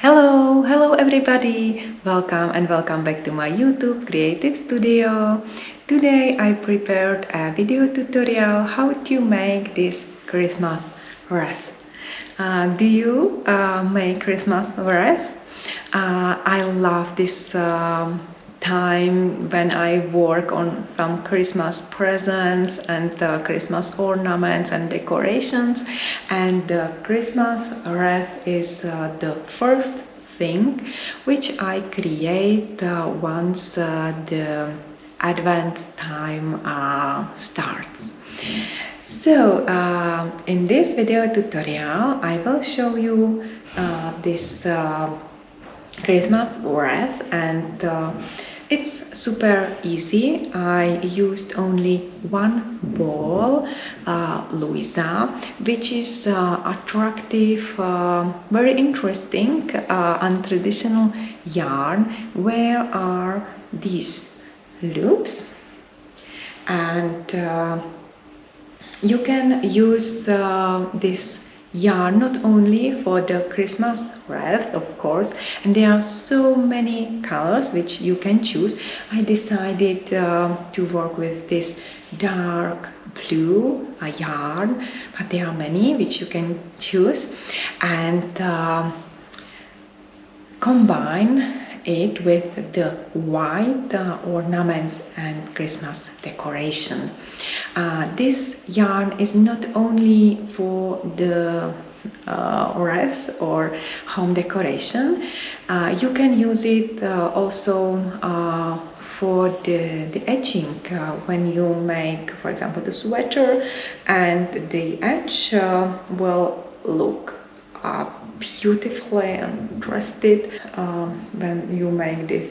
Hello everybody! Welcome back to my YouTube creative studio. Today I prepared a video tutorial how to make this Christmas wreath. Do you make Christmas wreath? I love this time when I work on some Christmas presents and Christmas ornaments and decorations, and the Christmas wreath is the first thing which I create once the Advent time starts. So in this video tutorial I will show you this Christmas wreath, and it's super easy. I used only one ball, Luisa, which is attractive, very interesting, untraditional yarn. Where are these loops? And you can use this yarn not only for the Christmas wreath, of course, and there are so many colors which you can choose. I decided to work with this dark blue yarn, but there are many which you can choose, and combine it with the white ornaments and Christmas decoration. This yarn is not only for the wreath or home decoration. You can use it also for the edging when you make, for example, the sweater, and the edge will look beautifully and trusted when you make this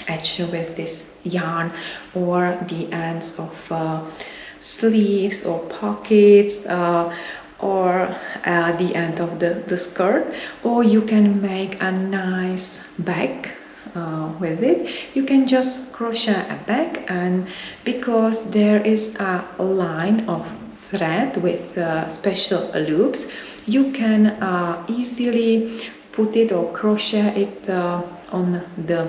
edge with this yarn, or the ends of sleeves or pockets, or the end of the skirt, or you can make a nice bag with it. You can just crochet a bag, and because there is a line of thread with special loops, you can easily put it or crochet it on the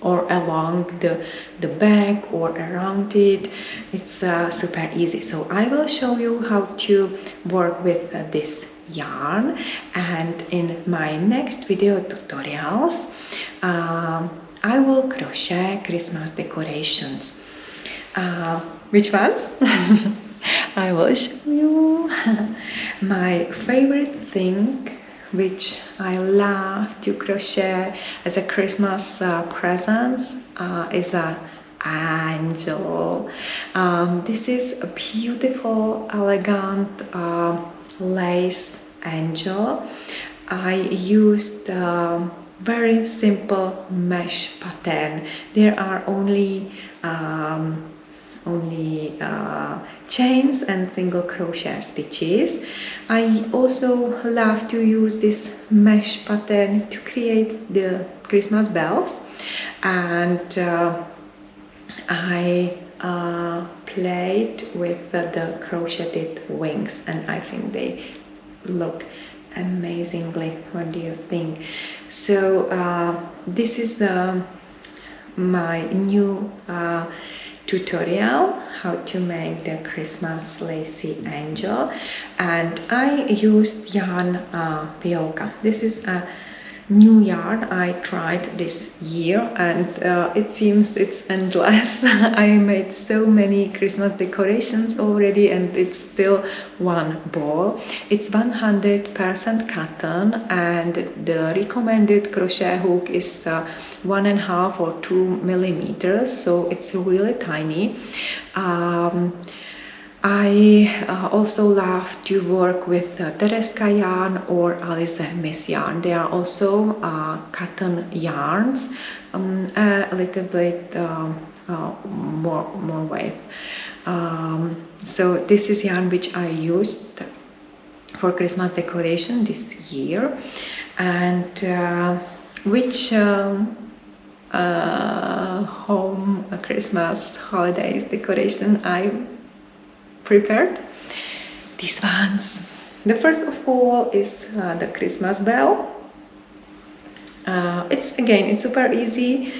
or along the bag or around it. It's super easy. So I will show you how to work with this yarn, and in my next video tutorials I will crochet Christmas decorations. Which ones? I will show you. My favorite thing which I love to crochet as a Christmas present is an angel. This is a beautiful, elegant lace angel. I used very simple mesh pattern. There are only chains and single crochet stitches. I also love to use this mesh pattern to create the Christmas bells, and I played with the crocheted wings, and I think they look amazingly. What do you think? So this is my new tutorial how to make the Christmas lacy angel, and I used yarn Vioca. This is a new yarn I tried this year, and it seems it's endless. I made so many Christmas decorations already, and it's still one ball. It's 100% cotton, and the recommended crochet hook is 1.5 or 2 millimeters, so it's really tiny. I also love to work with Tereska yarn or Alice Miss yarn. They are also cotton yarns, a little bit more weight. So this is yarn which I used for Christmas decoration this year, and which home Christmas holidays decoration I prepared. These ones. The first of all is the Christmas bell. It's super easy.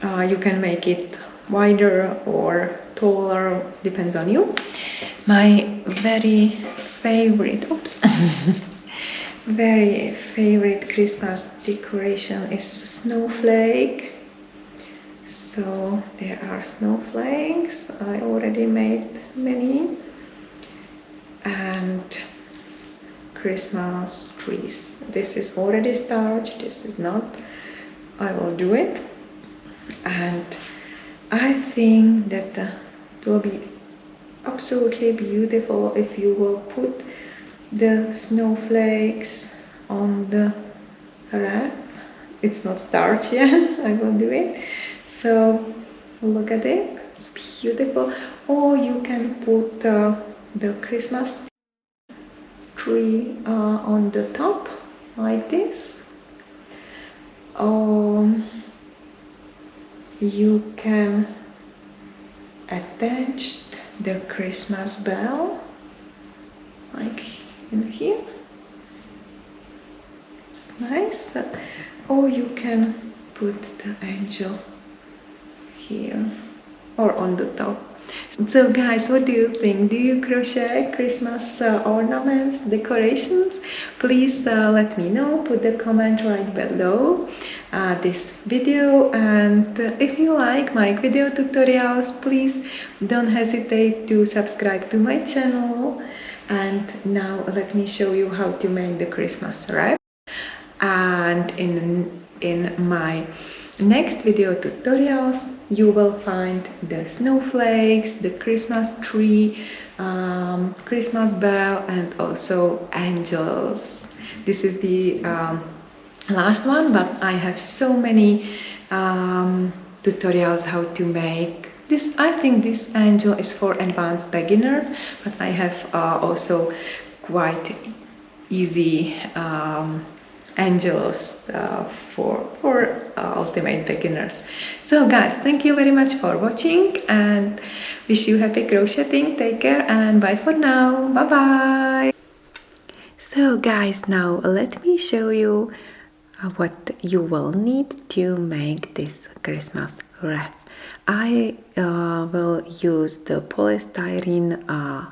You can make it wider or taller, depends on you. My very favorite, very favorite Christmas decoration is snowflake. So there are snowflakes. I already made many. And Christmas trees. This is already starched, this is not. I will do it. And I think that it will be absolutely beautiful if you will put the snowflakes on the wreath. It's not starched yet. I will do it. So look at it, it's beautiful. Or you can put the Christmas tree on the top like this. You can attach the Christmas bell like in here. It's nice. Or you can put the angel here or on the top. So guys, what do you think? Do you crochet Christmas ornaments, decorations? Please let me know, put the comment right below this video, and if you like my video tutorials, please don't hesitate to subscribe to my channel. And now let me show you how to make the Christmas wreath. And in my next video tutorials you will find the snowflakes, the Christmas tree, Christmas bell, and also angels. This is the last one, but I have so many tutorials how to make this. I think this angel is for advanced beginners, but I have also quite easy angels for ultimate beginners. So guys, thank you very much for watching and wish you happy crocheting. Take care and bye for now. Bye bye. So guys, now let me show you what you will need to make this Christmas wreath. I will use the polystyrene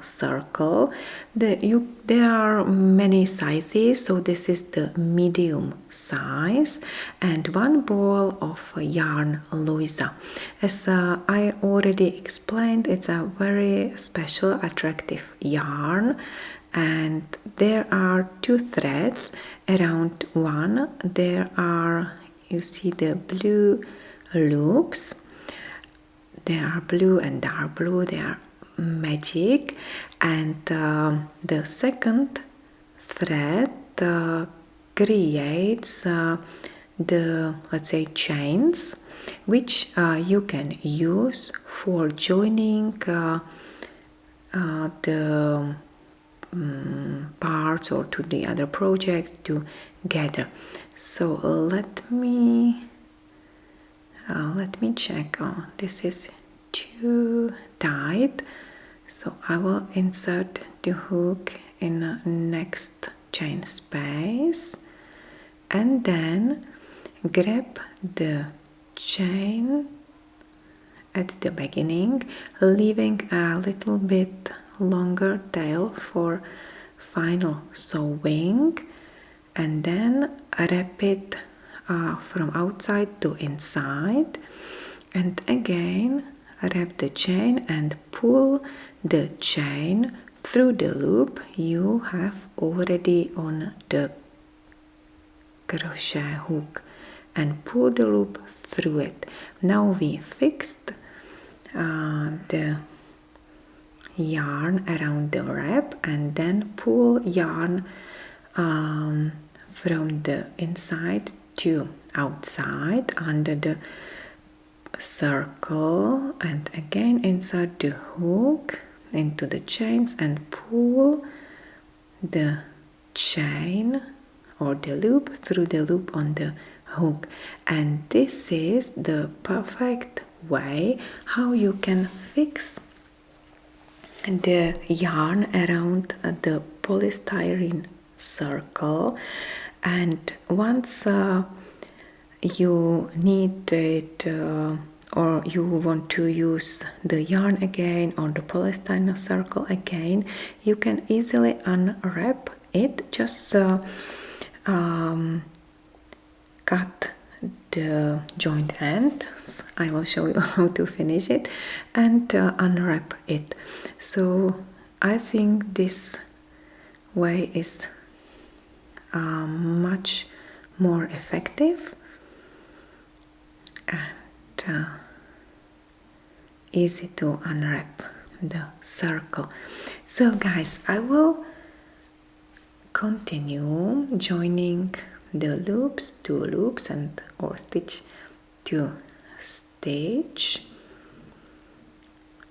circle. There are many sizes, so this is the medium size, and one ball of yarn Luisa. As I already explained, it's a very special, attractive yarn, and there are two threads around one. There are, you see the blue loops. They are blue and dark blue, they are magic. And the second thread creates the, let's say, chains, which you can use for joining the parts or to the other projects together. So let me check. Oh, this is too tight, so I will insert the hook in the next chain space and then grab the chain at the beginning, leaving a little bit longer tail for final sewing, and then wrap it from outside to inside, and again wrap the chain and pull the chain through the loop you have already on the crochet hook, and pull the loop through it. Now we fixed the yarn around the wrap, and then pull yarn from the inside to outside under the circle, and again insert the hook into the chains and pull the chain or the loop through the loop on the hook. And this is the perfect way how you can fix the yarn around the polystyrene circle, and once you need it or you want to use the yarn again or the polystyrene circle again, you can easily unwrap it. Just cut the joint ends. I will show you how to finish it and unwrap it. So I think this way is much more effective and easy to unwrap the circle. So guys, I will continue joining the loops, 2 loops and or stitch to stitch,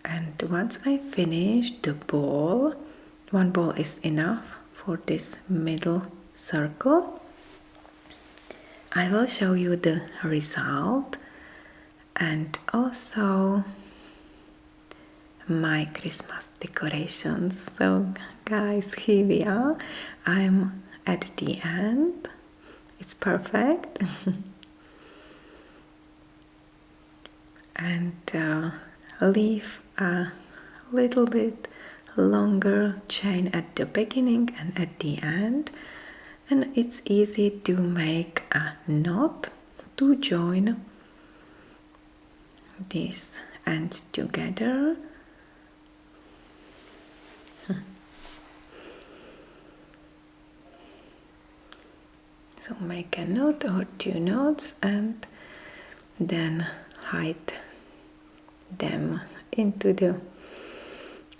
and once I finish the ball, 1 ball is enough for this middle circle, I will show you the result and also my Christmas decorations. So guys, here we are. I'm at the end. It's perfect. And leave a little bit longer chain at the beginning and at the end, and it's easy to make a knot to join these ends together. So make a knot or 2 knots and then hide them into the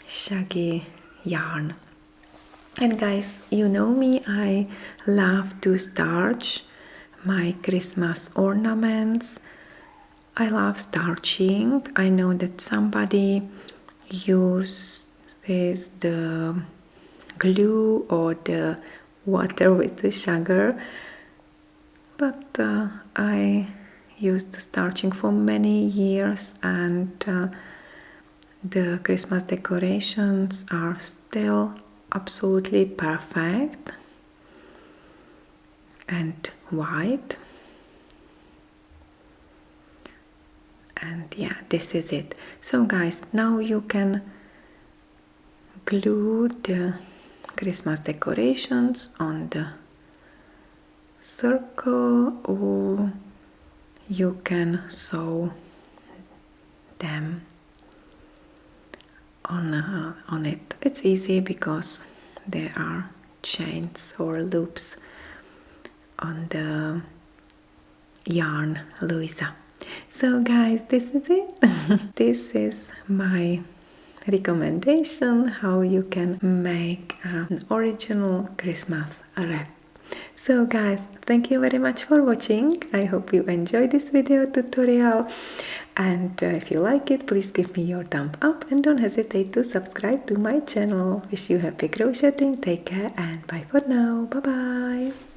shaggy yarn. And guys, you know me, I love to starch my Christmas ornaments. I love starching. I know that somebody uses the glue or the water with the sugar, but I used starching for many years, and the Christmas decorations are still absolutely perfect and white. And yeah, this is it. So guys, now you can glue the Christmas decorations on the circle, or you can sew them on it. It's easy because there are chains or loops on the yarn Luisa. So guys, this is it. This is my recommendation how you can make an original Christmas wreath. So guys, thank you very much for watching. I hope you enjoyed this video tutorial, and if you like it, please give me your thumb up and don't hesitate to subscribe to my channel. Wish you happy crocheting, take care and bye for now. Bye bye.